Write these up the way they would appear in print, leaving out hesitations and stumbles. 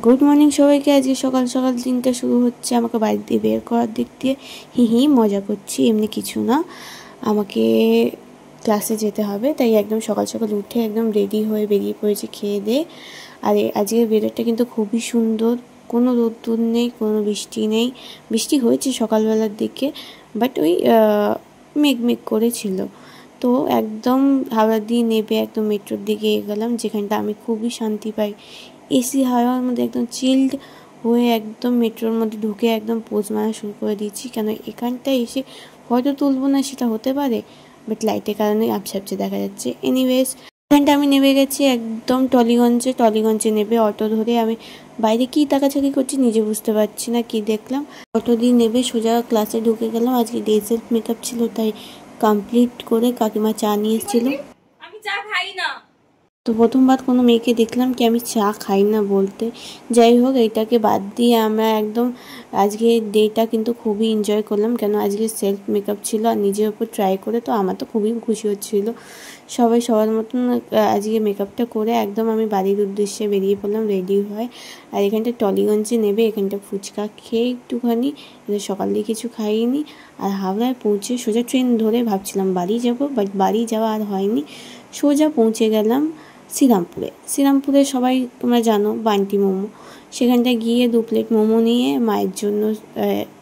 Good morning সবাইকে। আজকে সকাল সকাল দিনটা শুরু হচ্ছে আমাকে বাড়ি দিয়ে বের করার দিক দিয়ে। হি মজা করছি, এমনি কিছু না। আমাকে ক্লাসে যেতে হবে, তাই একদম সকাল সকাল উঠে একদম রেডি হয়ে বেরিয়ে পড়েছি খেয়ে দিয়ে। আর আজকের ওয়েদারটা কিন্তু খুবই সুন্দর, কোনো রোদ্দুর নেই, কোনো বৃষ্টি নেই। বৃষ্টি হয়েছে সকালবেলার দিকে, বাট ওই মেঘ করেছিল। তো একদম হাওড়া দিয়ে নেবে একদম মেট্রোর দিকে এগোলাম, যেখানটা আমি খুবই শান্তি পাই। এসি হাওয়ার মধ্যে একদম চিল্ড হয়ে একদম মেট্রোর মধ্যে ঢুকে একদম পোজ মারা শুরু করে দিয়েছি। কেন এখানটায় এসে হয়তো তুলবো না সেটা হতে পারে, বাট লাইটের কারণে আপসে দেখা যাচ্ছে। এনিওয়েজ, এখানটা আমি নেমে গেছি একদম টলিগঞ্জে নেবে অটো ধরে। আমি বাইরে কি তাকাছাকি করছি নিজে বুঝতে পারছি না, কি দেখলাম। অটো দিয়ে নেবে সোজা ক্লাসে ঢুকে গেলাম। আজকে ডে সেলফ মেকআপ ছিল, তাই কমপ্লিট করে কাকিমা চা নিয়ে এসেছিল। আমি চা খাই না। তো প্রথমবার কোনো মেয়েকে দেখলাম কি আমি চা খাই না বলতে। যাই হোক, এইটাকে বাদ দিয়ে আমরা একদম আজকে ডেটা কিন্তু খুবই এনজয় করলাম। কেন আজকে সেলফ মেকআপ ছিল আর নিজের ওপর ট্রাই করে, তো আমার তো খুবই খুশি হচ্ছিল। সবাই সবার মতন আজকে মেকআপটা করে একদম আমি বাড়ির উদ্দেশ্যে বেরিয়ে পড়লাম রেডি হয়। আর এখানটা টলিগঞ্জে নেবে, এখানটা ফুচকা খেয়ে একটুখানি, সকাল দিয়ে কিছু খাইনি। আর হাওড়ায় পৌঁছে সোজা ট্রেন ধরে ভাবছিলাম বাড়ি যাব, বাট বাড়ি যাওয়া আর হয়নি। সোজা পৌঁছে গেলাম শ্রীরামপুরে সবাই তোমরা জানো বান্টি মোমো। সেখানটায় গিয়ে 2 প্লেট মোমো নিয়ে মায়ের জন্য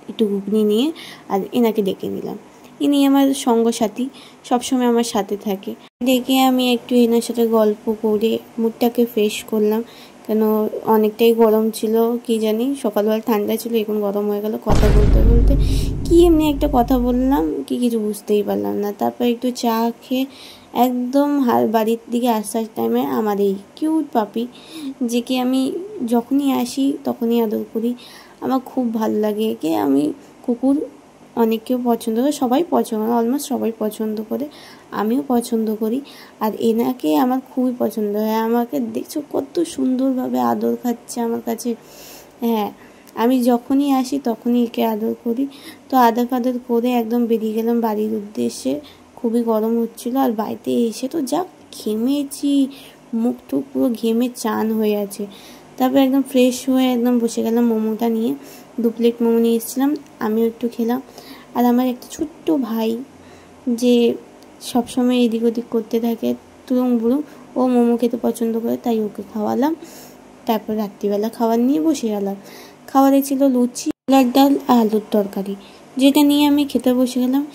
একটু ঘুগনি নিয়ে আর এনাকে ডেকে নিলাম। ইনি আমার সঙ্গসাথী, সবসময় আমার সাথে থাকে। ডেকে আমি একটু এনার সাথে গল্প করে মুডটাকে ফ্রেশ করলাম। কেন অনেকটাই গরম ছিল, কি জানি সকালবেলা ঠান্ডা ছিল, এখন গরম হয়ে গেল। কথা বলতে বলতে কি এমনি একটা কথা বললাম কি কিছু বুঝতেই পারলাম না। তারপর একটু চা খেয়ে একদম বাড়ির দিকে আসার টাইমে আমার এই কিউট পাপি, যে কি আমি যখনই আসি তখনই আদর করি। আমার খুব ভালো লাগে একে। আমি কুকুর অনেকেও পছন্দ করে, সবাই পছন্দ, অলমোস্ট সবাই পছন্দ করে, আমিও পছন্দ করি। আর এনাকে আমার খুবই পছন্দ হয়। আমাকে দেখছো কত সুন্দরভাবে আদর খাচ্ছে আমার কাছে। হ্যাঁ, আমি যখনই আসি তখনই একে আদর করি। তো আদর ফাদর করে একদম বেরিয়ে গেলাম বাড়ির উদ্দেশ্যে। খুবই গরম হচ্ছিল, আর বাড়িতে এসে তো যা ঘেমেছি, মুখ টুক পুরো ঘেমে চান হয়ে আছে। তারপর একদম ফ্রেশ হয়ে একদম বসে গেলাম মোমোটা নিয়ে। 2 প্লেট মোমো নিয়ে এসেছিলাম, আমিও একটু খেলাম। আর আমার একটা ছোট্ট ভাই যে সবসময় এদিক ওদিক করতে থাকে, তুরুং বুড়ুং, ও মোমো খেতে পছন্দ করে, তাই ওকে খাওয়ালাম। তারপর রাত্রিবেলা খাবার নিয়ে বসে গেলাম। খাবারে ছিল লুচি, ছোলার ডাল আর আলুর তরকারি, যেটা নিয়ে আমি খেতে বসে গেলাম।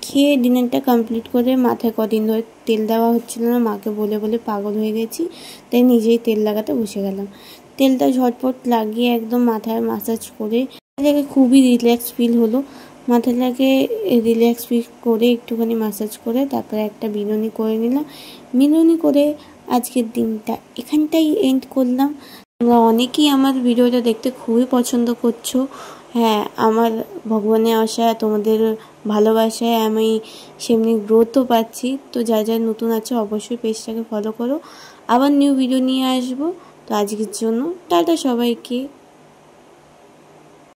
খেয়ে ডিনারটা কমপ্লিট করে মাথায় কদিন ধরে তেল দেওয়া হচ্ছিল না, মাকে বলে বলে পাগল হয়ে গেছি, তাই নিজেই তেল লাগাতে বসে গেলাম। তেলটা ঝটপট লাগিয়ে একদম মাথায় মাসাজ করে মাথাটাকে খুবই রিল্যাক্স ফিল হলো। মাথাটাকে রিল্যাক্স ফিল করে একটুখানি মাসাজ করে তারপরে একটা বিনুনি করে নিলাম। বিনুনি করে আজকের দিনটা এখানটাই এন্ড করলাম। তোমরা অনেকেই আমার ভিডিওটা দেখতে খুবই পছন্দ করছো। হ্যাঁ, আমার ভগবানের আশায় তোমাদের ভালোবাসায় আমি সেমনি গ্রোথও পাচ্ছি। তো যা নতুন আছে অবশ্যই পেজটাকে ফলো করো। আবার নিউ ভিডিও নিয়ে আসবো। তো আজকের জন্য টাটা সবাইকে।